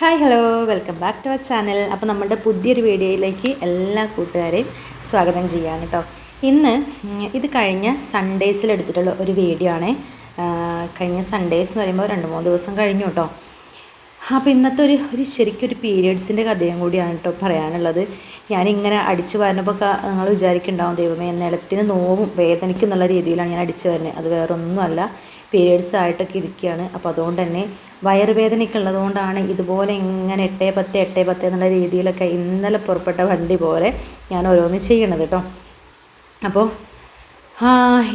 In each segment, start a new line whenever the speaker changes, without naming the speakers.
Hi hello welcome back to our channel. അപ്പോൾ നമ്മുടെ പുതിയൊരു വീഡിയോയിലേക്ക് എല്ലാ കൂട്ടുകാരെയും സ്വാഗതം ചെയ്യാണ് കേട്ടോ. ഇന്ന് ഇത് കഴിഞ്ഞ സൺഡേസിൽ എടുത്തിട്ടുള്ള ഒരു വീഡിയോ ആണ്. കഴിഞ്ഞ സൺഡേസ് എന്ന് പറയുമ്പോൾ 2-3 ദിവസം കഴിഞ്ഞു കേട്ടോ. അപ്പോൾ ഇന്നത്തെ ഒരു ശരിക്കും ഒരു പീരിയഡ്സിൻ്റെ കഥയും കൂടിയാണ് കേട്ടോ പറയാനുള്ളത്. ഞാനിങ്ങനെ അടിച്ചു വരുന്നപ്പോൾ നിങ്ങൾ വിചാരിക്കുന്നുണ്ടാവും ദൈവമേ നിലത്തിന് നോവും വേദനിക്കും എന്നുള്ള രീതിയിലാണ് ഞാൻ അടിച്ചു വരുന്നത്. അത് വേറൊന്നുമല്ല, പീരിയഡ്സ് ആയിട്ടൊക്കെ ഇരിക്കുകയാണ്. അപ്പോൾ അതുകൊണ്ട് തന്നെ വയറുവേദനയൊക്കെ ഉള്ളതുകൊണ്ടാണ് ഇതുപോലെ ഇങ്ങനെ 8-10 എന്നുള്ള രീതിയിലൊക്കെ ഇന്നലെ പുറപ്പെട്ട വണ്ടി പോലെ ഞാൻ ഓരോന്ന് ചെയ്യണത് കേട്ടോ. അപ്പോൾ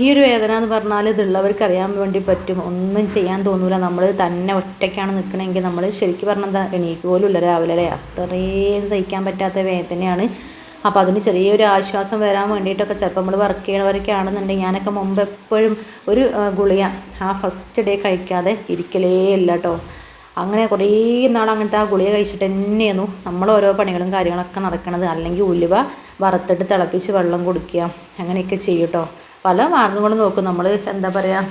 ഈ ഒരു വേദന എന്ന് പറഞ്ഞാൽ ഇതുള്ളവർക്ക് അറിയാൻ വേണ്ടി പറ്റും. ഒന്നും ചെയ്യാൻ തോന്നില്ല. നമ്മൾ തന്നെ ഒറ്റയ്ക്കാണ് നിൽക്കണമെങ്കിൽ നമ്മൾ ശരിക്കും പറഞ്ഞാൽ എന്താ എണീക്ക് പോലും ഇല്ല രാവിലെ അല്ലേ. അത്രയും സഹിക്കാൻ പറ്റാത്ത വേദനയാണ്. അപ്പോൾ അതിന് ചെറിയൊരു ആശ്വാസം വരാൻ വേണ്ടിയിട്ടൊക്കെ ചിലപ്പോൾ നമ്മൾ വർക്ക് ചെയ്യണവരൊക്കെ ആണെന്നുണ്ടെങ്കിൽ ഞാനൊക്കെ മുമ്പ് എപ്പോഴും ഒരു ഗുളിക ഫസ്റ്റ് ഡേ കഴിക്കാതെ ഇരിക്കലേ ഇല്ല കേട്ടോ. അങ്ങനെ കുറേ നാൾ അങ്ങനത്തെ ഗുളിക കഴിച്ചിട്ട് തന്നെയായിരുന്നു നമ്മൾ ഓരോ പണികളും കാര്യങ്ങളൊക്കെ നടക്കണത്. അല്ലെങ്കിൽ ഉലുവ വറുത്തിട്ട് തിളപ്പിച്ച് വെള്ളം കുടിക്കുക, അങ്ങനെയൊക്കെ ചെയ്യും കേട്ടോ. പല മാർഗ്ഗങ്ങളും നോക്കും നമ്മൾ. എന്താ പറയുക,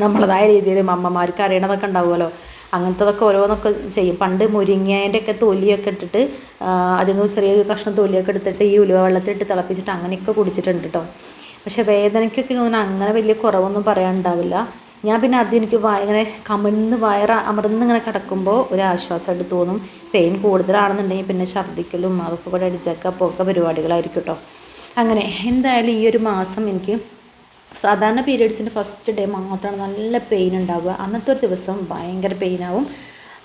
നമ്മളതായ രീതിയിൽ അമ്മമാർക്ക് അറിയണതൊക്കെ ഉണ്ടാവുമല്ലോ, അങ്ങനത്തതൊക്കെ ഓരോന്നൊക്കെ ചെയ്യും. പണ്ട് മുരിങ്ങേൻ്റെ ഒക്കെ തൊലിയൊക്കെ ഇട്ടിട്ട് അതിൽ നിന്ന് ചെറിയ കഷ്ണം തൊലിയൊക്കെ എടുത്തിട്ട് ഈ ഉലുവ വെള്ളത്തിലിട്ട് തിളപ്പിച്ചിട്ട് അങ്ങനെയൊക്കെ കുടിച്ചിട്ടുണ്ട് കേട്ടോ. പക്ഷേ വേദനയ്ക്കൊക്കെ തോന്നുന്നു അങ്ങനെ വലിയ കുറവൊന്നും പറയാനുണ്ടാവില്ല. ഞാൻ പിന്നെ എനിക്ക് ഇങ്ങനെ അമർന്ന് ഇങ്ങനെ കിടക്കുമ്പോൾ ഒരു ആശ്വാസമായിട്ട് തോന്നും. പെയിൻ കൂടുതലാണെന്നുണ്ടെങ്കിൽ പിന്നെ ഛർദ്ദിക്കലും അതൊക്കെ കൂടെ അടിച്ചേക്കുക ഒക്കെ പരിപാടികളായിരിക്കും കേട്ടോ. അങ്ങനെ എന്തായാലും ഈ ഒരു മാസം എനിക്ക് സാധാരണ പീരിയഡ്സിൻ്റെ ഫസ്റ്റ് ഡേ മാത്രമാണ് നല്ല പെയിൻ ഉണ്ടാവുക. അന്നത്തെ ഒരു ദിവസം ഭയങ്കര പെയിനാവും.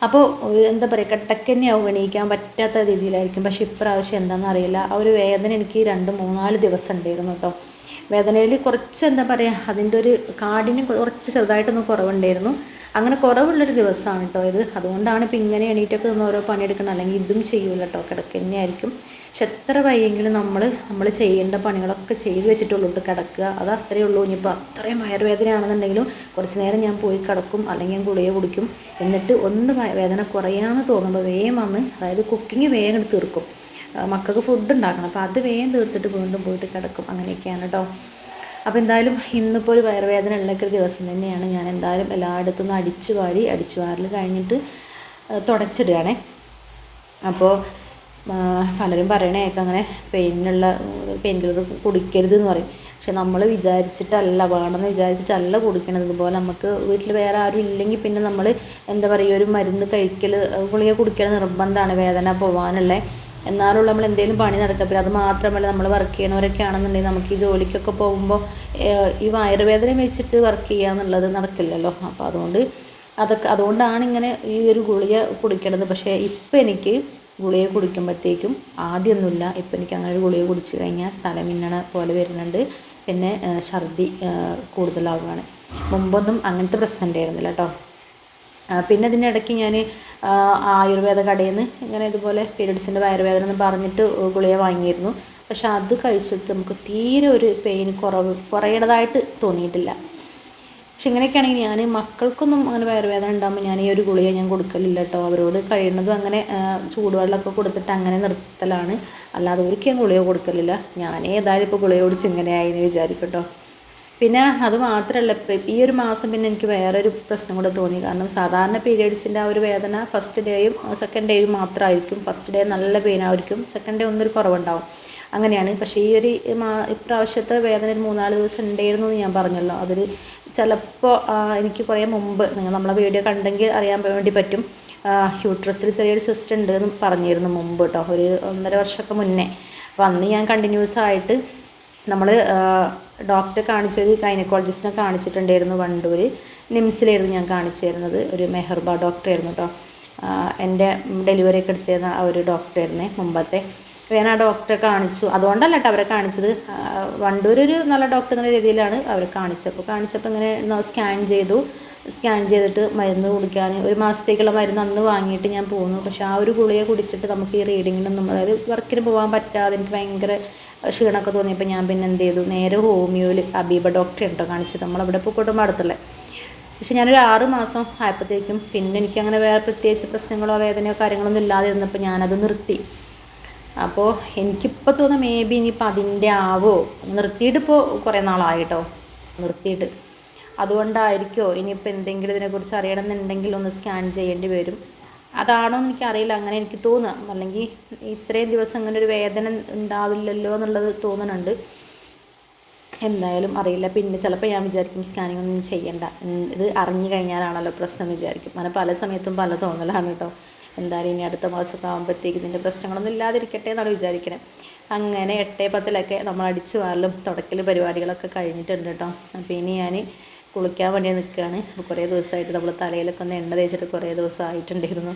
അപ്പോൾ എന്താ പറയുക, കട്ടക്കന്നെയാവും, എണീക്കാൻ പറ്റാത്ത രീതിയിലായിരിക്കും. പക്ഷേ ഇപ്രാവശ്യം എന്താണെന്ന് അറിയില്ല, ആ ഒരു വേദന എനിക്ക് 2-3-4 ദിവസം ഉണ്ടായിരുന്നു കേട്ടോ. വേദനയിൽ കുറച്ച് എന്താ പറയുക, അതിൻ്റെ ഒരു കാഠിന്യം കുറച്ച് ചെറുതായിട്ടൊന്നും കുറവുണ്ടായിരുന്നു. അങ്ങനെ കുറവുള്ളൊരു ദിവസമാണ് കേട്ടോ ഇത്. അതുകൊണ്ടാണ് ഇപ്പോൾ ഇങ്ങനെ എണീറ്റൊക്കെ നിന്ന് ഓരോ പണിയെടുക്കണം. അല്ലെങ്കിൽ ഇതും ചെയ്യൂല കേട്ടോ, കിടക്കന്നെയായിരിക്കും. പക്ഷെ എത്ര വയ്യെങ്കിലും നമ്മൾ ചെയ്യേണ്ട പണികളൊക്കെ ചെയ്ത് വെച്ചിട്ടുള്ളൂ കിടക്കുക, അത് അത്രയേ ഉള്ളൂ. ഇനിയിപ്പോൾ അത്രയും വയറുവേദനയാണെന്നുണ്ടെങ്കിലും കുറച്ച് നേരം ഞാൻ പോയി കിടക്കും, അല്ലെങ്കിൽ ഞാൻ ഗുളിക കുടിക്കും. എന്നിട്ട് ഒന്ന് വേദന കുറയാമെന്ന് തോന്നുമ്പോൾ വേഗം വന്ന്, അതായത് കുക്കിംഗ് വേഗം തീർക്കും. മക്കൾക്ക് ഫുഡ് ഉണ്ടാക്കണം, അപ്പോൾ അത് വേഗം തീർത്തിട്ട് വീണ്ടും പോയിട്ട് കിടക്കും. അങ്ങനെയൊക്കെയാണ് കേട്ടോ. അപ്പോൾ എന്തായാലും ഇന്നിപ്പോൾ ഒരു വയറുവേദന ഉള്ളൊരു ദിവസം തന്നെയാണ്. ഞാൻ എന്തായാലും എല്ലായിടത്തും നിന്ന് അടിച്ചു വാരൽ കഴിഞ്ഞിട്ട് തുടച്ചിടുകയാണേ. അപ്പോൾ പലരും പറയണേക്കെ അങ്ങനെ പെയിൻ കില്ലർ കുടിക്കരുത് എന്ന് പറയും. പക്ഷെ നമ്മൾ വേണമെന്ന് വിചാരിച്ചിട്ടല്ല കുടിക്കണത്. ഇതുപോലെ നമുക്ക് വീട്ടിൽ വേറെ ആരും ഇല്ലെങ്കിൽ പിന്നെ നമ്മൾ എന്താ പറയുക, ഒരു മരുന്ന് ഗുളിക കുടിക്കൽ നിർബന്ധമാണ് വേദന പോകാനുള്ള. എന്നാലുള്ള നമ്മൾ എന്തെങ്കിലും പണി നടക്കുക. പിന്നെ അത് മാത്രമല്ല, നമ്മൾ വർക്ക് ചെയ്യണവരൊക്കെ ആണെന്നുണ്ടെങ്കിൽ നമുക്ക് ഈ ജോലിക്കൊക്കെ പോകുമ്പോൾ ഈ വയറുവേദന വെച്ചിട്ട് വർക്ക് ചെയ്യുക എന്നുള്ളത് നടക്കില്ലല്ലോ. അപ്പോൾ അതുകൊണ്ടാണ് ഇങ്ങനെ ഈ ഒരു ഗുളിക കുടിക്കണത്. പക്ഷേ ഇപ്പം എനിക്ക് ഗുളിക കുടിക്കുമ്പോഴത്തേക്കും ആദ്യമൊന്നുമില്ല. ഇപ്പം എനിക്ക് അങ്ങനെ ഒരു ഗുളിക കുടിച്ച് കഴിഞ്ഞാൽ തലമിന്നണ പോലെ വരുന്നുണ്ട്. പിന്നെ ഛർദി കൂടുതലാവുകയാണ്. മുമ്പൊന്നും അങ്ങനത്തെ പ്രശ്നം ഉണ്ടായിരുന്നില്ല കേട്ടോ. പിന്നെ ഇതിനിടയ്ക്ക് ഞാൻ ആയുർവേദ കടയിൽ നിന്ന് ഇങ്ങനെ ഇതുപോലെ പീരിയഡ്സിൻ്റെ വയറുവേദന എന്ന് പറഞ്ഞിട്ട് ഗുളിക വാങ്ങിയിരുന്നു. പക്ഷെ അത് കഴിച്ചിട്ട് നമുക്ക് തീരെ ഒരു പെയിൻ കുറയണതായിട്ട് തോന്നിയിട്ടില്ല. പക്ഷെ ഇങ്ങനെയൊക്കെയാണെങ്കിൽ ഞാൻ മക്കൾക്കൊന്നും അങ്ങനെ വയറുവേദന ഉണ്ടാകുമ്പോൾ ഞാൻ ഈ ഒരു ഗുളിക ഞാൻ കൊടുക്കലില്ല കേട്ടോ. അവരോട് കഴിയുന്നതും അങ്ങനെ ചൂടുവെള്ളമൊക്കെ കൊടുത്തിട്ട് അങ്ങനെ നിർത്തലാണ്. അല്ലാതെ ഒരിക്കലും ഗുളിക കൊടുക്കലില്ല. ഞാൻ ഏതായാലും ഇപ്പോൾ ഗുളിക കുടിച്ച് ഇങ്ങനെയായി എന്ന് വിചാരിക്കും കേട്ടോ. പിന്നെ അത് മാത്രമല്ല, ഇപ്പം ഈ ഒരു മാസം പിന്നെ എനിക്ക് വേറൊരു പ്രശ്നം കൂടെ തോന്നി. കാരണം സാധാരണ പീരിയഡ്സിൻ്റെ ആ ഒരു വേദന ഫസ്റ്റ് ഡേയും സെക്കൻഡ് ഡേയും മാത്രമായിരിക്കും. ഫസ്റ്റ് ഡേ നല്ല പെയിനായിരിക്കും, സെക്കൻഡ് ഡേ ഒന്നൊരു കുറവുണ്ടാവും, അങ്ങനെയാണ്. പക്ഷേ ഈ ഒരു ഇപ്രാവശ്യത്തെ വേദന 3-4 ദിവസം ഉണ്ടായിരുന്നു എന്ന് ഞാൻ പറഞ്ഞല്ലോ. അതിൽ ചിലപ്പോൾ എനിക്ക് കുറേ മുമ്പ് നമ്മളെ വീഡിയോ കണ്ടെങ്കിൽ അറിയാൻ വേണ്ടി പറ്റും, യൂട്രസിൽ ചെറിയൊരു സിസ്റ്റ് ഉണ്ട് എന്ന് പറഞ്ഞിരുന്നു മുമ്പ് കേട്ടോ, ഒരു 1.5 വർഷമൊക്കെ മുന്നേ. അപ്പോൾ അന്ന് ഞാൻ കണ്ടിന്യൂസ് ആയിട്ട് നമ്മൾ ഡോക്ടറെ കാണിച്ചൊരു ഗൈനക്കോളജിസ്റ്റിനെ കാണിച്ചിട്ടുണ്ടായിരുന്നു. വണ്ടൂർ നിംസിലായിരുന്നു ഞാൻ കാണിച്ചിരുന്നത്. ഒരു മെഹർബ ഡോക്ടറായിരുന്നു കേട്ടോ. എൻ്റെ ഡെലിവറി ഒക്കെ എടുത്തിരുന്ന ആ ഒരു ഡോക്ടറായിരുന്നേ മുമ്പത്തെ. ഞാൻ ആ ഡോക്ടറെ കാണിച്ചു. അതുകൊണ്ടല്ല കേട്ടോ അവരെ കാണിച്ചത്. വണ്ടൂർ ഒരു നല്ല ഡോക്ടർ എന്നുള്ള രീതിയിലാണ് അവരെ കാണിച്ചപ്പോൾ ഇങ്ങനെ സ്കാൻ ചെയ്തിട്ട് മരുന്ന് കുടിക്കാൻ 1 മാസത്തേക്കുള്ള മരുന്ന് അന്ന് വാങ്ങിയിട്ട് ഞാൻ പോന്നു. പക്ഷേ ആ ഒരു ഗുളിക കുടിച്ചിട്ട് നമുക്ക് ഈ റീഡിങ്ങിനൊന്നും, അതായത് വർക്കിന് പോകാൻ പറ്റാതെ എനിക്ക് ഭയങ്കര ക്ഷീണമൊക്കെ തോന്നിയപ്പോൾ ഞാൻ പിന്നെ എന്ത് ചെയ്തു, നേരെ ഹോമിയോയിൽ അബീബ ഡോക്ടറെ ഉണ്ടോ കാണിച്ചത്, നമ്മളവിടെ പൂക്കോട്ടും അടുത്തുള്ള. പക്ഷേ ഞാനൊരു 6 മാസം ആയപ്പോഴത്തേക്കും പിന്നെ എനിക്കങ്ങനെ വേറെ പ്രത്യേകിച്ച് പ്രശ്നങ്ങളോ വേദനയോ കാര്യങ്ങളൊന്നും ഇല്ലാതെ ഇരുന്നപ്പോൾ ഞാനത് നിർത്തി. അപ്പോൾ എനിക്കിപ്പോൾ തോന്നുന്നു മേ ബി ഇനിയിപ്പോൾ അതിൻ്റെ നിർത്തിയിട്ട് ഇപ്പോൾ കുറേ നാളായിട്ടോ നിർത്തിയിട്ട്. അതുകൊണ്ടായിരിക്കുമോ ഇനിയിപ്പോൾ എന്തെങ്കിലും ഇതിനെക്കുറിച്ച് അറിയണമെന്നുണ്ടെങ്കിൽ ഒന്ന് സ്കാൻ ചെയ്യേണ്ടി വരും. അതാണോ എന്ന് എനിക്കറിയില്ല, അങ്ങനെ എനിക്ക് തോന്നുക. അല്ലെങ്കിൽ ഇത്രയും ദിവസം അങ്ങനെ ഒരു വേദന ഉണ്ടാവില്ലല്ലോ എന്നുള്ളത് തോന്നുന്നുണ്ട്. എന്തായാലും അറിയില്ല. പിന്നെ ചിലപ്പോൾ ഞാൻ വിചാരിക്കും സ്കാനിങ് ഒന്നും ചെയ്യണ്ട, ഇത് അറിഞ്ഞു കഴിഞ്ഞാലാണല്ലോ പ്രശ്നം എന്ന് വിചാരിക്കും. അങ്ങനെ പല സമയത്തും പല തോന്നലാണ് കേട്ടോ. എന്തായാലും ഇനി അടുത്ത മാസമൊക്കെ ആകുമ്പോഴത്തേക്ക് ഇതിൻ്റെ പ്രശ്നങ്ങളൊന്നും ഇല്ലാതിരിക്കട്ടെ എന്നാണ് വിചാരിക്കണേ. അങ്ങനെ 8-10 നമ്മൾ അടിച്ച് വാരലും തുടക്കൽ പരിപാടികളൊക്കെ കഴിഞ്ഞിട്ടുണ്ട് കേട്ടോ. അപ്പോൾ ഇനി ഞാൻ കുളിക്കാൻ വേണ്ടി നിൽക്കുകയാണ്. അപ്പോൾ കുറേ ദിവസമായിട്ട് നമ്മൾ തലയിലൊക്കെ ഒന്ന് എണ്ണ തേച്ചിട്ട് കുറേ ദിവസം ആയിട്ടുണ്ടായിരുന്നു.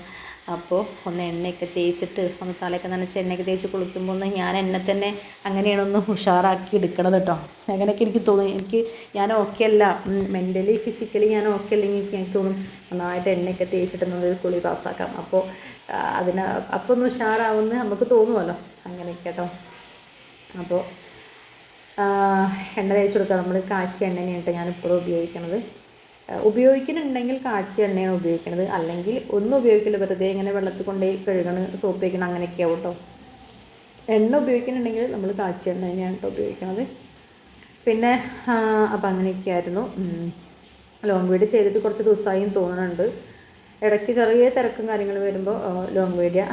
അപ്പോൾ ഒന്ന് എണ്ണയൊക്കെ തേച്ചിട്ട് ഒന്ന് തലയൊക്കെ നനച്ച് എണ്ണയൊക്കെ തേച്ച് കുളിക്കുമ്പോൾ ഒന്ന് ഞാൻ എന്നെ തന്നെ അങ്ങനെയാണൊന്ന് ഉഷാറാക്കി എടുക്കണത് കേട്ടോ. അങ്ങനെയൊക്കെ എനിക്ക് തോന്നി. ഞാൻ ഓക്കെ അല്ല, മെൻ്റലി ഫിസിക്കലി ഞാൻ ഓക്കെ അല്ലെങ്കിൽ എനിക്ക് തോന്നും നന്നായിട്ട് എണ്ണയൊക്കെ തേച്ചിട്ടൊന്നൊരു കുളി പാസ്സാക്കാം. അപ്പോൾ അപ്പോൾ ഒന്ന് ഉഷാറാവുമെന്ന് നമുക്ക് തോന്നുമല്ലോ. അങ്ങനെയൊക്കെ കേട്ടോ. അപ്പോൾ എണ്ണ തേച്ച് കൊടുക്കുക. നമ്മൾ കാച്ചിയ എണ്ണയാണ് ഞാനിപ്പോഴും ഉപയോഗിക്കുന്നുണ്ടെങ്കിൽ കാച്ചിയ എണ്ണയാണ് ഉപയോഗിക്കുന്നത്. അല്ലെങ്കിൽ ഒന്നും ഉപയോഗിക്കില്ല, വെറുതെ ഇങ്ങനെ വെള്ളത്തിൽ കൊണ്ടുപോയി കഴുകണം, സോപ്പ് വയ്ക്കണം, അങ്ങനെയൊക്കെയാവും കേട്ടോ. എണ്ണ ഉപയോഗിക്കുന്നുണ്ടെങ്കിൽ നമ്മൾ കാച്ചിയ എണ്ണ തന്നെയാണ് കേട്ടോ ഉപയോഗിക്കുന്നത്. പിന്നെ അപ്പം അങ്ങനെയൊക്കെയായിരുന്നു. ലോങ് വീഡിയോ ചെയ്തിട്ട് കുറച്ച് ദിവസമായും തോന്നുന്നുണ്ട്. ഇടയ്ക്ക് ചെറിയ തിരക്കും കാര്യങ്ങളും വരുമ്പോൾ ലോങ് വീഡിയോ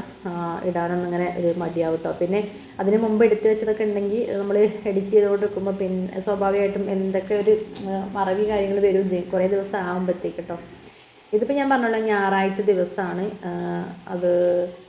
ഇടാനൊന്നും ഇങ്ങനെ ഒരു മടിയാവും കേട്ടോ. പിന്നെ അതിന് മുമ്പ് എടുത്തു വെച്ചതൊക്കെ ഉണ്ടെങ്കിൽ നമ്മൾ എഡിറ്റ് ചെയ്തുകൊണ്ടിരിക്കുമ്പോൾ പിന്നെ സ്വാഭാവികമായിട്ടും എന്തൊക്കെ ഒരു മറവി കാര്യങ്ങൾ വരും ചെയ്യും കുറേ ദിവസം ആകുമ്പോഴത്തേക്ക് കേട്ടോ. ഇതിപ്പോൾ ഞാൻ പറഞ്ഞല്ലോ ഞായറാഴ്ച ദിവസമാണ് അത്.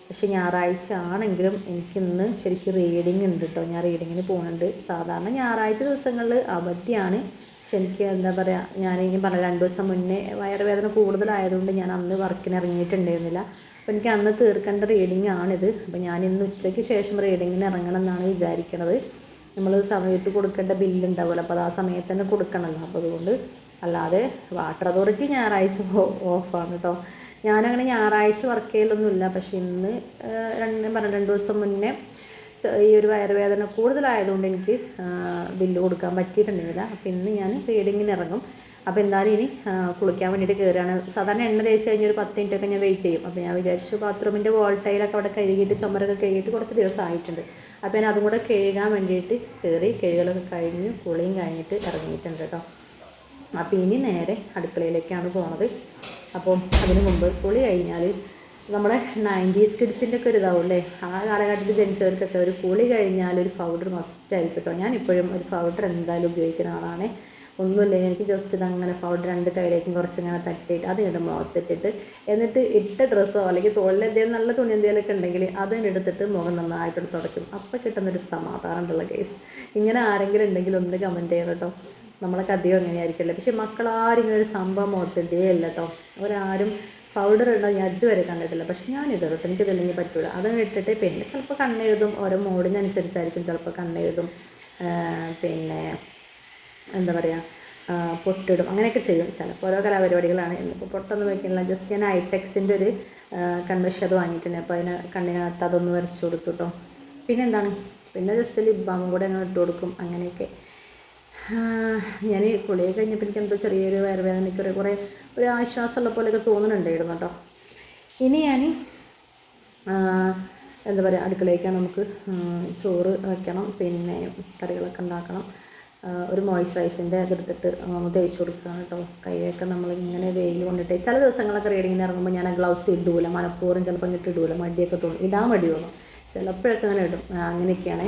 പക്ഷെ ഞായറാഴ്ച ആണെങ്കിലും എനിക്കിന്ന് ശരിക്കും റീഡിങ് ഉണ്ട് കേട്ടോ. ഞാൻ റീഡിങ്ങിന് പോകുന്നുണ്ട്. സാധാരണ ഞായറാഴ്ച ദിവസങ്ങളിൽ അവധിയാണ്. പക്ഷെ എനിക്ക് എന്താ പറയുക, ഞാനിനി പറഞ്ഞ 2 ദിവസം മുന്നേ വയറുവേദന കൂടുതലായതുകൊണ്ട് ഞാൻ അന്ന് വർക്കിന് ഇറങ്ങിയിട്ടുണ്ടായിരുന്നില്ല. അപ്പോൾ എനിക്ക് അന്ന് തീർക്കേണ്ട റീഡിങ് ആണിത്. അപ്പോൾ ഞാൻ ഇന്ന് ഉച്ചയ്ക്ക് ശേഷം റീഡിങ്ങിന് ഇറങ്ങണം എന്നാണ് വിചാരിക്കുന്നത്. നമ്മൾ സമയത്ത് കൊടുക്കേണ്ട ബില്ലുണ്ടാവുമല്ലോ, അപ്പോൾ അത് ആ സമയത്ത് തന്നെ കൊടുക്കണമല്ലോ. അപ്പോൾ അതുകൊണ്ട് അല്ലാതെ വാട്ടർ അതോറിറ്റി ഞായറാഴ്ച ഓഫാണ് കേട്ടോ. ഞാനങ്ങനെ ഞായറാഴ്ച വർക്ക് ചെയ്യലൊന്നുമില്ല. പക്ഷേ ഇന്ന് 2 ദിവസം മുന്നേ ഈ ഒരു വയറുവേദന കൂടുതലായതുകൊണ്ട് എനിക്ക് ബില്ല് കൊടുക്കാൻ പറ്റിയിട്ടുണ്ടായിരുന്നില്ല. അപ്പോൾ ഇന്ന് ഞാൻ റീഡിങ്ങിന് ഇറങ്ങും. അപ്പോൾ എന്തായാലും ഇനി കുളിക്കാൻ വേണ്ടിയിട്ട് കയറുകയാണ്. സാധാരണ എണ്ണ തേച്ച് കഴിഞ്ഞ് ഒരു 10 മിനിറ്റൊക്കെ ഞാൻ വെയിറ്റ് ചെയ്യും. അപ്പോൾ ഞാൻ വിചാരിച്ചു ബാത്റൂമിൻ്റെ വോൾട്ടൈലൊക്കെ അവിടെ കഴുകിയിട്ട് ചുമരൊക്കെ കഴുകിയിട്ട് കുറച്ച് ദിവസം ആയിട്ടുണ്ട്. അപ്പോൾ ഞാൻ അതും കൂടെ കഴുകാൻ വേണ്ടിയിട്ട് കഴുകലൊക്കെ കഴിഞ്ഞ് കുളിയും കഴിഞ്ഞിട്ട് ഇറങ്ങിയിട്ടുണ്ട് കേട്ടോ. അപ്പോൾ ഇനി നേരെ അടുക്കളയിലേക്കാണ് പോകുന്നത്. അപ്പോൾ അതിന് മുമ്പ് കുളി കഴിഞ്ഞാൽ നമ്മുടെ 90s കിഡ്സിൻ്റെ ഒക്കെ ഒരു ഇതാവുമല്ലേ, ആ കാലഘട്ടത്തിൽ ജനിച്ചവർക്കൊക്കെ ഒരു കുളി കഴിഞ്ഞാൽ ഒരു പൗഡർ മസ്റ്റായിരിക്കും കേട്ടോ. ഞാനിപ്പോഴും ഒരു പൗഡർ എന്തായാലും ഉപയോഗിക്കുന്ന ആളാണ്. ഒന്നുമില്ല, എനിക്ക് ജസ്റ്റ് ഇതങ്ങനെ പൗഡർ 2 കൈയിലേക്കും കുറച്ചിങ്ങനെ തട്ടിയിട്ട് അത് ഇങ്ങോട്ട് മുഖത്തിട്ടിട്ട് എന്നിട്ട് ഇട്ട ഡ്രസ്സോ അല്ലെങ്കിൽ തോളിൽ എന്തെങ്കിലും നല്ല തുണി എന്തെങ്കിലുമൊക്കെ ഉണ്ടെങ്കിൽ അത് എടുത്തിട്ട് മുഖം നന്നായിട്ട് തുടയ്ക്കും. അപ്പോൾ കിട്ടുന്നൊരു സമാധാനമുള്ള കേസ്. ഇങ്ങനെ ആരെങ്കിലും ഉണ്ടെങ്കിൽ ഒന്ന് കമൻറ്റ് ചെയ്യണം കേട്ടോ. നമ്മളൊക്കെ അധികം അങ്ങനെയായിരിക്കില്ല. പക്ഷേ മക്കളാരും ഇങ്ങനെ ഒരു സംഭവം മുഖത്തിട്ടേ അല്ല കേട്ടോ. അവരാരും പൗഡർ ഇടാൻ ഞാൻ ഇതുവരെ കണ്ടിട്ടില്ല. പക്ഷെ ഞാനിത് കേട്ടോ, എനിക്കിതില്ലെങ്കിൽ പറ്റില്ല. അതങ്ങനെ ഇട്ടിട്ട് പിന്നെ ചിലപ്പോൾ കണ്ണെഴുതും, ഓരോ മോഡിനനുസരിച്ചായിരിക്കും ചിലപ്പോൾ കണ്ണെഴുതും, പിന്നെ എന്താ പറയുക പൊട്ടിടും, അങ്ങനെയൊക്കെ ചെയ്യും. ചിലപ്പോൾ ഓരോ കലാപരിപാടികളാണ്. ഇന്നിപ്പോൾ പൊട്ടൊന്നും വയ്ക്കുന്നില്ല. ജസ്റ്റ് ഞാൻ ഐടെക്സിൻ്റെ ഒരു കൺവെഷൻ അത് വാങ്ങിയിട്ടുണ്ട്. അപ്പോൾ അതിന് കണ്ണിനകത്ത് അതൊന്ന് വരച്ചു കൊടുത്തു കേട്ടോ. പിന്നെ എന്താണ്, പിന്നെ ജസ്റ്റ് ലിപ് ബാമും കൂടെ അങ്ങനെ ഇട്ട് കൊടുക്കും. അങ്ങനെയൊക്കെ ഞാൻ കുളിയൊക്കെ കഴിഞ്ഞപ്പോൾ എനിക്ക് എന്തോ ചെറിയൊരു വയറുവേദനയ്ക്ക് കുറേ ഒരു ആശ്വാസമുള്ള പോലെയൊക്കെ തോന്നുന്നുണ്ടായിരുന്നു കേട്ടോ. ഇനി ഞാൻ എന്താ പറയുക, അടുക്കളയ്ക്കാണ്. നമുക്ക് ചോറ് വയ്ക്കണം, പിന്നെ കറികളൊക്കെ ഉണ്ടാക്കണം. ഒരു മോയ്സ്ചറൈസിൻ്റെ അതെടുത്തിട്ട് തേച്ച് കൊടുക്കുകയാണ് കേട്ടോ. കൈയൊക്കെ നമ്മളിങ്ങനെ വെയിൽ കൊണ്ടിട്ട് ചില ദിവസങ്ങളൊക്കെ റീഡിങ്ങിന് ഇറങ്ങുമ്പോൾ ഞാൻ ഗ്ലൗസ് ഇടൂല, മനഃപൂർവ്വം ചിലപ്പോൾ ഇങ്ങോട്ട് ഇടൂല, മടിയൊക്കെ തോന്നും, ഇടാൻ മടി തോന്നും. ചിലപ്പോഴൊക്കെ അങ്ങനെ ഇടും. അങ്ങനെയൊക്കെയാണ്.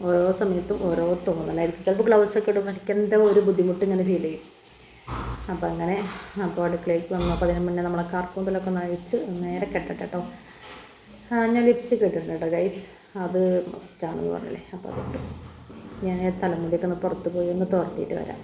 ഓരോ സമയത്തും ഓരോ തോന്നലായിരിക്കും. ചിലപ്പോൾ ഗ്ലൗസൊക്കെ ഇടുമ്പോൾ എനിക്ക് എന്താ ഒരു ബുദ്ധിമുട്ട് ഇങ്ങനെ ഫീൽ ചെയ്യും. അപ്പോൾ അങ്ങനെ അപ്പോൾ അടുക്കളയ്ക്ക് വന്നു. അപ്പോൾ അതിന് മുന്നേ നമ്മളെ കാർക്കൂന്തലൊക്കെ ഒന്ന് അഴിച്ച് നേരെ കെട്ടട്ടെ കേട്ടോ. ഞാൻ ലിപ്സ്റ്റിക് ഇട്ടിട്ടുണ്ട് കേട്ടോ ഗൈസ്, അത് മസ്റ്റാണെന്ന് പറഞ്ഞില്ലേ. അപ്പോൾ അതിട്ട് ഞാൻ തലമുടിയൊക്കെ ഒന്ന് പുറത്ത് പോയി ഒന്ന് തോർത്തിയിട്ട് വരാം.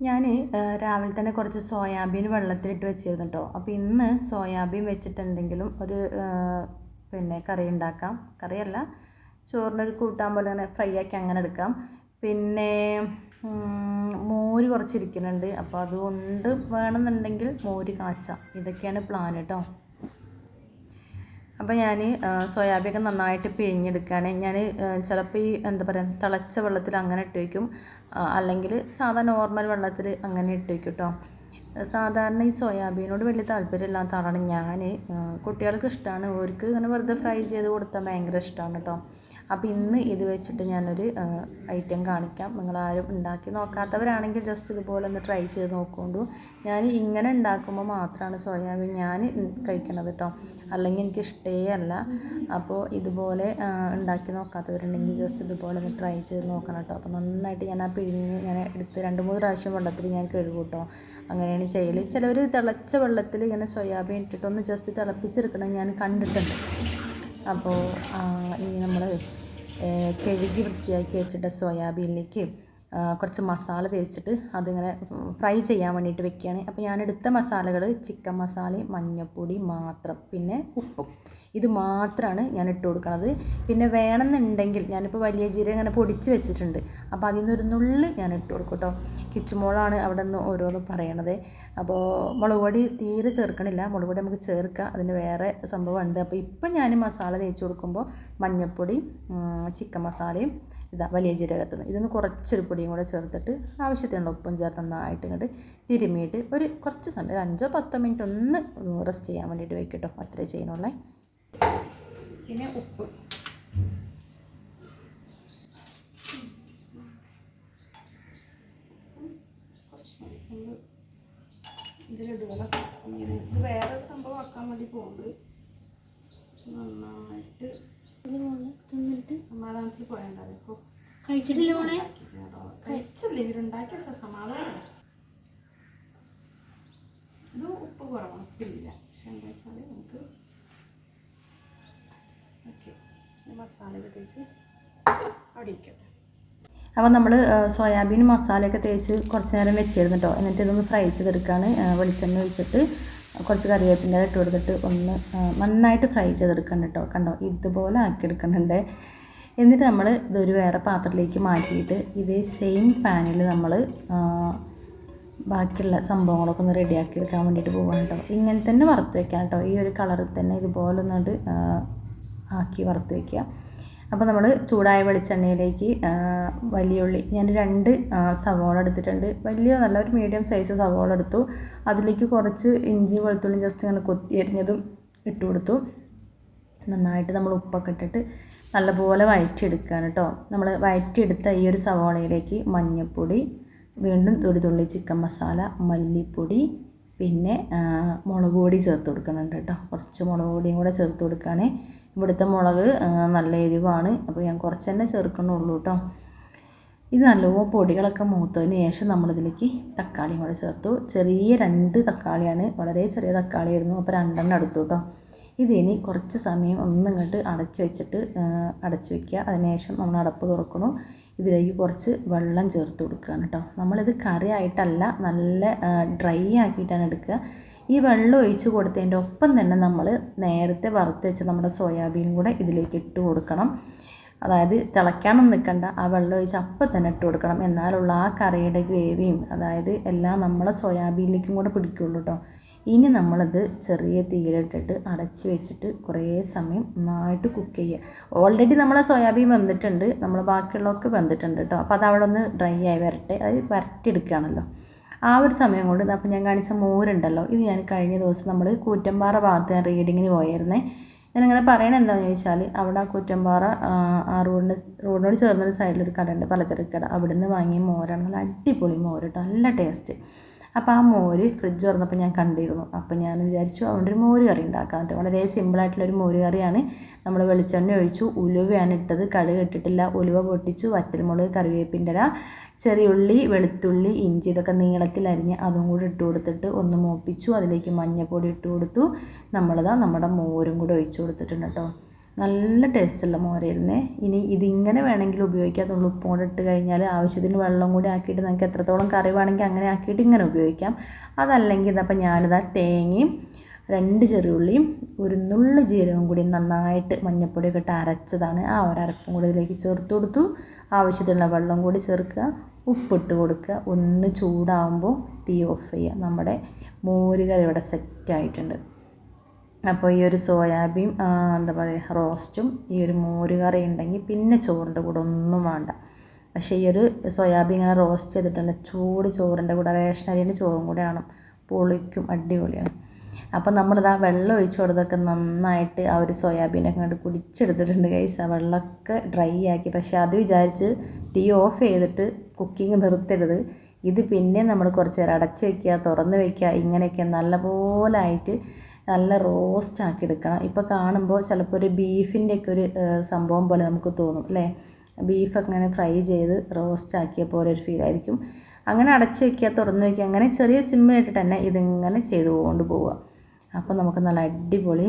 ഞാൻ രാവിലെ തന്നെ കുറച്ച് സോയാബീൻ വെള്ളത്തിലിട്ട് വെച്ചിരുന്നു കേട്ടോ. അപ്പോൾ ഇന്ന് സോയാബീൻ വെച്ചിട്ട് എന്തെങ്കിലും ഒരു പിന്നെ കറി ഉണ്ടാക്കാം. കറിയല്ല, ചോറിനൊരു കൂട്ടാൻ പോലെ അങ്ങനെ ഫ്രൈ ആക്കി അങ്ങനെ എടുക്കാം. പിന്നെ മോര് കുറച്ചിരിക്കുന്നുണ്ട്, അപ്പോൾ അതുകൊണ്ട് വേണമെന്നുണ്ടെങ്കിൽ മോര് കാച്ചാം. ഇതൊക്കെയാണ് പ്ലാൻ കേട്ടോ. അപ്പോൾ ഞാൻ സോയാബീനൊക്കെ നന്നായിട്ട് പിഴിഞ്ഞെടുക്കുകയാണ്. ഞാൻ ചിലപ്പോൾ ഈ എന്താ പറയുക തിളച്ച വെള്ളത്തിൽ അങ്ങനെ ഇട്ട് വയ്ക്കും, അല്ലെങ്കിൽ സാധാ നോർമൽ വെള്ളത്തിൽ അങ്ങനെ ഇട്ട് വയ്ക്കും കേട്ടോ. സാധാരണ ഈ സോയാബീനോട് വലിയ താല്പര്യമില്ലാത്ത ആളാണ് ഞാൻ. കുട്ടികൾക്ക് ഇഷ്ടമാണ്, അവർക്ക് ഇങ്ങനെ വെറുതെ ഫ്രൈ ചെയ്ത് കൊടുത്താൽ ഭയങ്കര ഇഷ്ടമാണ് കേട്ടോ. അപ്പോൾ ഇന്ന് ഇത് വെച്ചിട്ട് ഞാനൊരു ഐറ്റം കാണിക്കാം. നിങ്ങളാരും ഉണ്ടാക്കി നോക്കാത്തവരാണെങ്കിൽ ജസ്റ്റ് ഇതുപോലെ ഒന്ന് ട്രൈ ചെയ്ത് നോക്കൊണ്ടു. ഞാൻ ഇങ്ങനെ ഉണ്ടാക്കുമ്പോൾ മാത്രമാണ് സോയാബീൻ ഞാൻ കഴിക്കണത് കേട്ടോ, അല്ലെങ്കിൽ എനിക്ക് ഇഷ്ടേ അല്ല. അപ്പോൾ ഇതുപോലെ ഉണ്ടാക്കി നോക്കാത്തവരുണ്ടെങ്കിൽ ജസ്റ്റ് ഇതുപോലെ ഒന്ന് ട്രൈ ചെയ്ത് നോക്കണം കേട്ടോ. അപ്പോൾ നന്നായിട്ട് ഞാൻ ആ പിഴിഞ്ഞ് ഞാൻ എടുത്ത് 2-3 പ്രാവശ്യം വെള്ളത്തിൽ ഞാൻ കഴുകും കേട്ടോ. അങ്ങനെയാണ് ചെയ്യൽ. ചിലവർ തിളച്ച വെള്ളത്തിൽ ഇങ്ങനെ സോയാബീൻ ഇട്ടിട്ടൊന്ന് ജസ്റ്റ് തിളപ്പിച്ചെടുക്കണം ഞാൻ കണ്ടിട്ടുണ്ട്. അപ്പോൾ ഈ നമ്മൾ കഴുകി വൃത്തിയാക്കി വെച്ചിട്ട് സോയാബീനിലേക്ക് കുറച്ച് മസാല തേച്ചിട്ട് അതിങ്ങനെ ഫ്രൈ ചെയ്യാൻ വേണ്ടിയിട്ട് വെക്കുകയാണ്. അപ്പോൾ ഞാനെടുത്ത മസാലകൾ ചിക്കൻ മസാലയും മഞ്ഞൾപ്പൊടി മാത്രം, പിന്നെ ഉപ്പും, ഇത് മാത്രമാണ് ഞാൻ ഇട്ട് കൊടുക്കുന്നത്. പിന്നെ വേണമെന്നുണ്ടെങ്കിൽ ഞാനിപ്പോൾ വലിയ ജീരകം ഇങ്ങനെ പൊടിച്ച് വെച്ചിട്ടുണ്ട്, അപ്പോൾ അതിൽ നിന്നൊരു നുള്ളി ഞാൻ ഇട്ട് കൊടുക്കും കേട്ടോ. കിച്ചുമോളാണ് അവിടെ നിന്ന് ഓരോന്ന് പറയണത്. അപ്പോൾ മുളക് പൊടി തീരെ ചേർക്കണില്ല, മുളക് പൊടി നമുക്ക് ചേർക്കാം, അതിന് വേറെ സംഭവമുണ്ട്. അപ്പോൾ ഇപ്പം ഞാൻ മസാല തേച്ച് കൊടുക്കുമ്പോൾ മഞ്ഞൾപ്പൊടി, ചിക്കൻ മസാലയും വലിയ ജീരകത്തിൽ നിന്ന് ഇതൊന്ന് കുറച്ചൊരു പൊടിയും കൂടെ ചേർത്തിട്ട് ആവശ്യത്തിനുള്ള ഉപ്പും ചേർത്ത് നന്നായിട്ട് ഇങ്ങോട്ട് തിരുമ്മിയിട്ട് ഒരു കുറച്ച് സമയം 5-10 മിനിറ്റ് ഒന്ന് റെസ്റ്റ് ചെയ്യാൻ വേണ്ടിയിട്ട് വെക്കും കേട്ടോ. അത്രേ ചെയ്യണുള്ളേ. പിന്നെ ഉപ്പ് ഇതിലിടുകയാണ്. ഇത് വേറെ സംഭവം ആക്കാൻ വേണ്ടി പോകുന്നത്. നന്നായിട്ട് തിന്നിട്ട് സമാധാനത്തിൽ പോയണ്ടാവും. കഴിച്ചിട്ടില്ല പോണേ, കഴിച്ചല്ലേ ഇവരുണ്ടാക്കി വെച്ച സമാധാനം. ഇത് ഉപ്പ് കുറവാണ്, ഉപ്പില്ല. പക്ഷെ എന്താ വെച്ചാൽ നമുക്ക് ഓക്കെ മസാലയൊക്കെ തേച്ച് അവിടെ ഇരിക്കട്ടെ. അപ്പോൾ നമ്മൾ സോയാബീൻ മസാലയൊക്കെ തേച്ച് കുറച്ച് നേരം വെച്ചിരുന്നു കേട്ടോ. എന്നിട്ട് ഇതൊന്ന് ഫ്രൈ ചെയ്തെടുക്കുകയാണ്. വെളിച്ചെണ്ണ ഒഴിച്ചിട്ട് കുറച്ച് കറിവേപ്പിൻ്റെ ഇട്ട് കൊടുത്തിട്ട് ഒന്ന് നന്നായിട്ട് ഫ്രൈ ചെയ്തെടുക്കണം കേട്ടോ. കണ്ടോ, ഇതുപോലെ ആക്കിയെടുക്കുന്നുണ്ട്. എന്നിട്ട് നമ്മൾ ഇതൊരു വേറെ പാത്രത്തിലേക്ക് മാറ്റിയിട്ട് ഇതേ സെയിം പാനിൽ നമ്മൾ ബാക്കിയുള്ള സംഭവങ്ങളൊക്കെ ഒന്ന് റെഡിയാക്കി എടുക്കാൻ വേണ്ടിയിട്ട് പോകാൻ കേട്ടോ. ഇങ്ങനെ തന്നെ വറുത്ത് വയ്ക്കാൻ കേട്ടോ. ഈ ഒരു കളറിൽ തന്നെ ഇതുപോലെ ഒന്നുകൊണ്ട് ആക്കി വറുത്ത് വയ്ക്കുക. അപ്പോൾ നമ്മൾ ചൂടായ വെളിച്ചെണ്ണയിലേക്ക് വലിയ ഉള്ളി, ഞാൻ 2 സവോള എടുത്തിട്ടുണ്ട്. വലിയ നല്ല ഒരു മീഡിയം സൈസ് സവോള എടുത്തു. അതിലേക്ക് കുറച്ച് ഇഞ്ചി വെളുത്തുള്ളിയും ജസ്റ്റ് ഇങ്ങനെ കൊത്തി അരിഞ്ഞതും ഇട്ട് കൊടുത്തു. നന്നായിട്ട് നമ്മൾ ഉപ്പൊക്കെ ഇട്ടിട്ട് നല്ലപോലെ വഴറ്റിയെടുക്കുകയാണ് കേട്ടോ. നമ്മൾ വഴറ്റിയെടുത്ത ഈ ഒരു സവോളയിലേക്ക് മഞ്ഞൾപ്പൊടി, വീണ്ടും ഒരു തുള്ളി ചിക്കൻ മസാല, മല്ലിപ്പൊടി, പിന്നെ മുളക് പൊടി ചേർത്ത് കൊടുക്കുന്നുണ്ട് കേട്ടോ. കുറച്ച് മുളക് പൊടിയും കൂടെ ചേർത്ത് കൊടുക്കുകയാണ്. ഇവിടുത്തെ മുളക് നല്ല എരിവാണ്, അപ്പോൾ ഞാൻ കുറച്ച് തന്നെ ചേർക്കണുള്ളൂ കേട്ടോ. ഇത് നല്ലോണം പൊടികളൊക്കെ മൂത്തതിന് ശേഷം നമ്മളിതിലേക്ക് തക്കാളിയും കൂടെ ചേർത്തു. ചെറിയ 2 തക്കാളിയാണ്, വളരെ ചെറിയ തക്കാളിയായിരുന്നു, അപ്പോൾ 2 എടുത്തു കേട്ടോ. ഇതിനി കുറച്ച് സമയം ഒന്നിങ്ങോട്ട് അടച്ച് വെച്ചിട്ട് അടച്ച് വയ്ക്കുക. അതിനുശേഷം നമ്മൾ അടപ്പ് തുറക്കണം. ഇതിലേക്ക് കുറച്ച് വെള്ളം ചേർത്ത് കൊടുക്കുകയാണ് കേട്ടോ. നമ്മളിത് കറി ആയിട്ടല്ല, നല്ല ഡ്രൈ ആക്കിയിട്ടാണ് എടുക്കുക. ഈ വെള്ളം ഒഴിച്ച് കൊടുത്തതിൻ്റെ ഒപ്പം തന്നെ നമ്മൾ നേരത്തെ വറുത്ത് വെച്ച നമ്മുടെ സോയാബീൻ കൂടെ ഇതിലേക്ക് ഇട്ട് കൊടുക്കണം. അതായത് തിളയ്ക്കാനൊന്നും നിൽക്കണ്ട, ആ വെള്ളം ഒഴിച്ച് അപ്പം തന്നെ ഇട്ട് കൊടുക്കണം. എന്നാലുള്ള ആ കറിയുടെ ഗ്രേവിയും അതായത് എല്ലാം നമ്മളെ സോയാബീനിലേക്കും കൂടെ പിടിക്കുള്ളൂ കേട്ടോ. ഇനി നമ്മളത് ചെറിയ തീയിലിട്ടിട്ട് അടച്ച് വെച്ചിട്ട് കുറേ സമയം നന്നായിട്ട് കുക്ക് ചെയ്യുക. ഓൾറെഡി നമ്മളെ സോയാബീൻ വെന്തിട്ടുണ്ട്, നമ്മൾ ബാക്കിയുള്ളതൊക്കെ വെന്തിട്ടുണ്ട് കേട്ടോ. അപ്പോൾ അത് അവിടെ ഒന്ന് ഡ്രൈ ആയി വരട്ടെ, അത് വരട്ടിയെടുക്കുകയാണല്ലോ. ആ ഒരു സമയം കൊണ്ട് അപ്പോൾ ഞാൻ കാണിച്ച മോരുണ്ടല്ലോ, ഇത് ഞാൻ കഴിഞ്ഞ ദിവസം നമ്മൾ കൂറ്റമ്പാറ ഭാഗത്ത് ഞാൻ റീഡിങ്ങിന് പോയായിരുന്നേ. ഞാനിങ്ങനെ പറയണത് എന്താണെന്ന് ചോദിച്ചാൽ, അവിടെ ആ കൂറ്റമ്പാറ ആ റോഡിനോട് ചേർന്നൊരു സൈഡിലൊരു കടയുണ്ട്, പലചരക്ക് കട. അവിടുന്ന് വാങ്ങിയ മോരാണ്, നല്ല അടിപൊളി മോര് കേട്ടോ, നല്ല ടേസ്റ്റ്. അപ്പോൾ ആ മോര് ഫ്രിഡ്ജ് തുറന്നപ്പോൾ ഞാൻ കണ്ടിരുന്നു. അപ്പോൾ ഞാൻ വിചാരിച്ചു അതുകൊണ്ടൊരു മോര് കറി ഉണ്ടാക്കാൻ. വളരെ സിമ്പിളായിട്ടുള്ളൊരു മോര് കറിയാണ്. നമ്മൾ വെളിച്ചെണ്ണ ഒഴിച്ചു, ഉലുവയാണ് ഇട്ടത്, കടുക് ഇട്ടിട്ടില്ല. ഉലുവ പൊട്ടിച്ചു, വറ്റൽമുളക്, കറിവേപ്പിൻ്റെ ഇല, ചെറിയുള്ളി, വെളുത്തുള്ളി, ഇഞ്ചി ഇതൊക്കെ നീളത്തിൽ അരിഞ്ഞ് അതും കൂടി ഇട്ട് കൊടുത്തിട്ട് ഒന്ന് മൂപ്പിച്ചു. അതിലേക്ക് മഞ്ഞൾപ്പൊടി ഇട്ട് കൊടുത്തു. നമ്മുടെ മോരും കൂടി ഒഴിച്ചു കൊടുത്തിട്ടുണ്ട് കേട്ടോ. നല്ല ടേസ്റ്റുള്ള മോരായിരുന്നേ. ഇനി ഇതിങ്ങനെ വേണമെങ്കിൽ ഉപയോഗിക്കാം. ഉപ്പും കൂടെ ഇട്ട് കഴിഞ്ഞാൽ ആവശ്യത്തിന് വെള്ളം കൂടി ആക്കിയിട്ട് നമുക്ക് എത്രത്തോളം കറി വേണമെങ്കിൽ അങ്ങനെ ആക്കിയിട്ട് ഇങ്ങനെ ഉപയോഗിക്കാം. അതല്ലെങ്കിൽ ഇതപ്പോൾ ഞാനിതാ തേങ്ങയും 2 ചെറിയുള്ളിയും ഒരു നുള്ളു ജീരകവും കൂടി നന്നായിട്ട് മഞ്ഞൾപ്പൊടിയൊക്കെ ഇട്ട് അരച്ചതാണ്. ആ ഒരരപ്പും കൂടി ഇതിലേക്ക് ചേർത്ത് കൊടുത്തു. ആവശ്യത്തിനുള്ള വെള്ളം കൂടി ചേർക്കുക, ഉപ്പിട്ട് കൊടുക്കുക. ഒന്ന് ചൂടാകുമ്പോൾ തീ ഓഫ് ചെയ്യുക. നമ്മുടെ മോര് കറി ഇവിടെ സെറ്റായിട്ടുണ്ട്. അപ്പോൾ ഈ ഒരു സോയാബീൻ എന്താ പറയുക റോസ്റ്റും ഈ ഒരു മോര് കറി ഉണ്ടെങ്കിൽ പിന്നെ ചോറിൻ്റെ കൂടെ ഒന്നും വേണ്ട. പക്ഷേ ഈ ഒരു സോയാബീൻ ഇങ്ങനെ റോസ്റ്റ് ചെയ്തിട്ടല്ല, ചൂട് ചോറിൻ്റെ കൂടെ റേഷൻ അരിൻ്റെ ചോറും കൂടെ ആണ്, പൊളിക്കും, അടിപൊളിയാണ്. അപ്പോൾ നമ്മളിതാ വെള്ളം ഒഴിച്ച് കൊടുത്തൊക്കെ നന്നായിട്ട് ആ ഒരു സോയാബീനൊക്കെ അങ്ങോട്ട് കുടിച്ചെടുത്തിട്ടുണ്ട് ഗൈസ്. ആ വെള്ളമൊക്കെ ഡ്രൈ ആക്കി. പക്ഷേ അത് വിചാരിച്ച് തീ ഓഫ് ചെയ്തിട്ട് കുക്കിംഗ് നിർത്തരുത്. ഇത് പിന്നെ നമ്മൾ കുറച്ച് നേരം അടച്ച് വയ്ക്കുക, തുറന്ന് വയ്ക്കുക, ഇങ്ങനെയൊക്കെ നല്ലപോലെ ആയിട്ട് നല്ല റോസ്റ്റ് ആക്കി എടുക്കണം. ഇപ്പോൾ കാണുമ്പോൾ ചിലപ്പോൾ ഒരു ബീഫിൻ്റെയൊക്കെ ഒരു സംഭവം പോലെ നമുക്ക് തോന്നും അല്ലേ. ബീഫൊക്കെ ഇങ്ങനെ ഫ്രൈ ചെയ്ത് റോസ്റ്റ് ആക്കിയ പോലെ ഒരു ഫീലായിരിക്കും. അങ്ങനെ അടച്ച് വയ്ക്കുക, തുറന്ന് വയ്ക്കുക, അങ്ങനെ ചെറിയ സിമ്മിലിട്ടിട്ട് തന്നെ ഇതിങ്ങനെ ചെയ്ത് കൊണ്ട് പോവുക. അപ്പോൾ നമുക്ക് നല്ല അടിപൊളി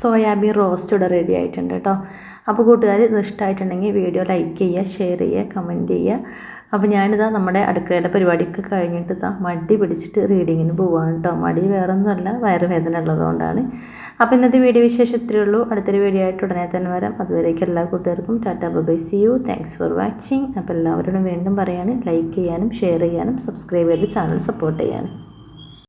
സോയാബീൻ റോസ്റ്റ് ഇവിടെ റെഡി ആയിട്ടുണ്ട് കേട്ടോ. അപ്പോൾ കൂട്ടുകാർ ഇത് ഇഷ്ടമായിട്ടുണ്ടെങ്കിൽ വീഡിയോ ലൈക്ക് ചെയ്യുക, ഷെയർ ചെയ്യുക, കമൻറ്റ് ചെയ്യുക. അപ്പോൾ ഞാനിതാ നമ്മുടെ അടുക്കളയുടെ പരിപാടിയൊക്കെ കഴിഞ്ഞിട്ട് മടി പിടിച്ചിട്ട് റീഡിങ്ങിന് പോവുകയാണ് കേട്ടോ. മടി വേറൊന്നുമല്ല, വയറുവേദന ഉള്ളതുകൊണ്ടാണ്. അപ്പോൾ ഇന്നത്തെ വീഡിയോ വിശേഷം ഇത്രയേ ഉള്ളൂ. അടുത്തൊരു വീഡിയോ ആയിട്ട് ഉടനെ തന്നെ വരാം. അതുവരേക്കും എല്ലാ കൂട്ടുകാർക്കും tata bye, see you, thanks for watching. അപ്പോൾ എല്ലാവരോടും വീണ്ടും പറയാണ്, ലൈക്ക് ചെയ്യാനും ഷെയർ ചെയ്യാനും സബ്സ്ക്രൈബ് ചെയ്ത് ചാനൽ സപ്പോർട്ട് ചെയ്യാനും.